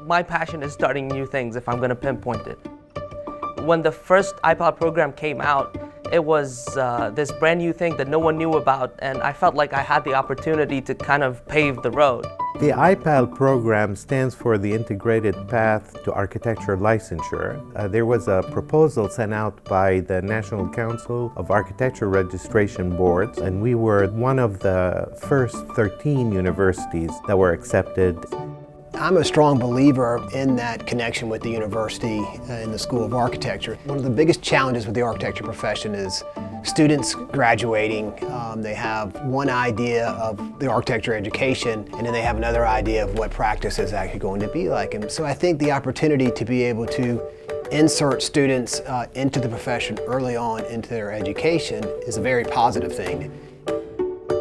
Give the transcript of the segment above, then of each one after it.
My passion is starting new things, if I'm going to pinpoint it. When the first iPal program came out, it was this brand new thing that no one knew about, and I felt like I had the opportunity to kind of pave the road. The iPal program stands for the Integrated Path to Architecture Licensure. There was a proposal sent out by the National Council of Architecture Registration Boards, and we were one of the first 13 universities that were accepted. I'm a strong believer in that connection with the university and the School of Architecture. One of the biggest challenges with the architecture profession is students graduating. They have one idea of the architecture education, and then they have another idea of what practice is actually going to be like. And so I think the opportunity to be able to insert students into the profession early on into their education is a very positive thing.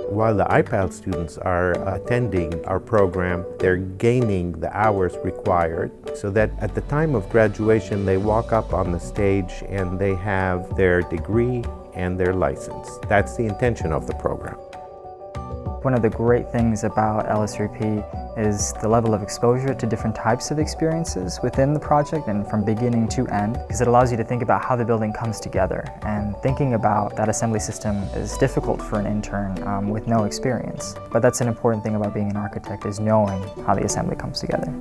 While the iPal students are attending our program, they're gaining the hours required so that at the time of graduation they walk up on the stage and they have their degree and their license. That's the intention of the program. One of the great things about LS3P is the level of exposure to different types of experiences within the project and from beginning to end, because it allows you to think about how the building comes together. And thinking about that assembly system is difficult for an intern with no experience. But that's an important thing about being an architect, is knowing how the assembly comes together.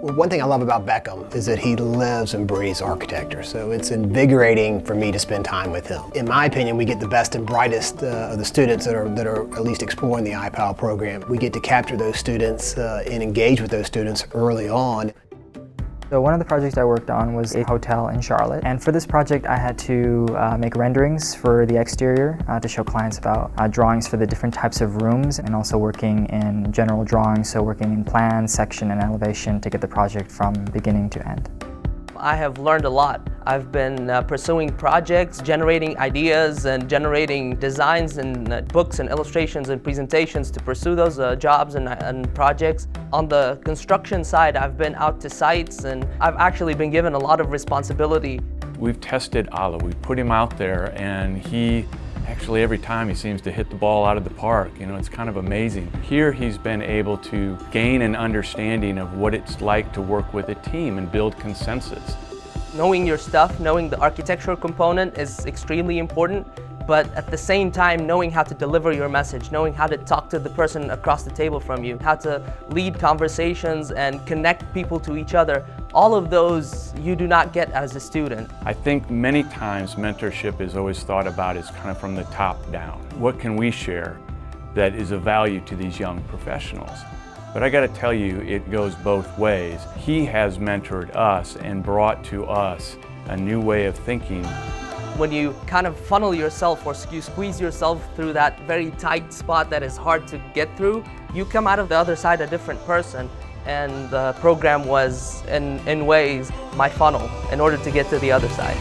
Well, one thing I love about Beckham is that he lives and breathes architecture, so it's invigorating for me to spend time with him. In my opinion, we get the best and brightest of the students that are at least exploring the iPal program. We get to capture those students and engage with those students early on. So one of the projects I worked on was a hotel in Charlotte, and for this project I had to make renderings for the exterior to show clients about drawings for the different types of rooms, and also working in general drawings, so working in plan, section, and elevation to get the project from beginning to end. I have learned a lot. I've been pursuing projects, generating ideas and generating designs and books and illustrations and presentations to pursue those jobs and projects. On the construction side, I've been out to sites and I've actually been given a lot of responsibility. We've tested Ala. We put him out there and he actually every time he seems to hit the ball out of the park. You know, it's kind of amazing. Here he's been able to gain an understanding of what it's like to work with a team and build consensus. Knowing your stuff, knowing the architectural component is extremely important, but at the same time knowing how to deliver your message, knowing how to talk to the person across the table from you, how to lead conversations and connect people to each other. All of those you do not get as a student. I think many times mentorship is always thought about as kind of from the top down. What can we share that is of value to these young professionals? But I got to tell you, it goes both ways. He has mentored us and brought to us a new way of thinking. When you kind of funnel yourself or you squeeze yourself through that very tight spot that is hard to get through, you come out of the other side a different person. And the program was, in ways, my funnel in order to get to the other side.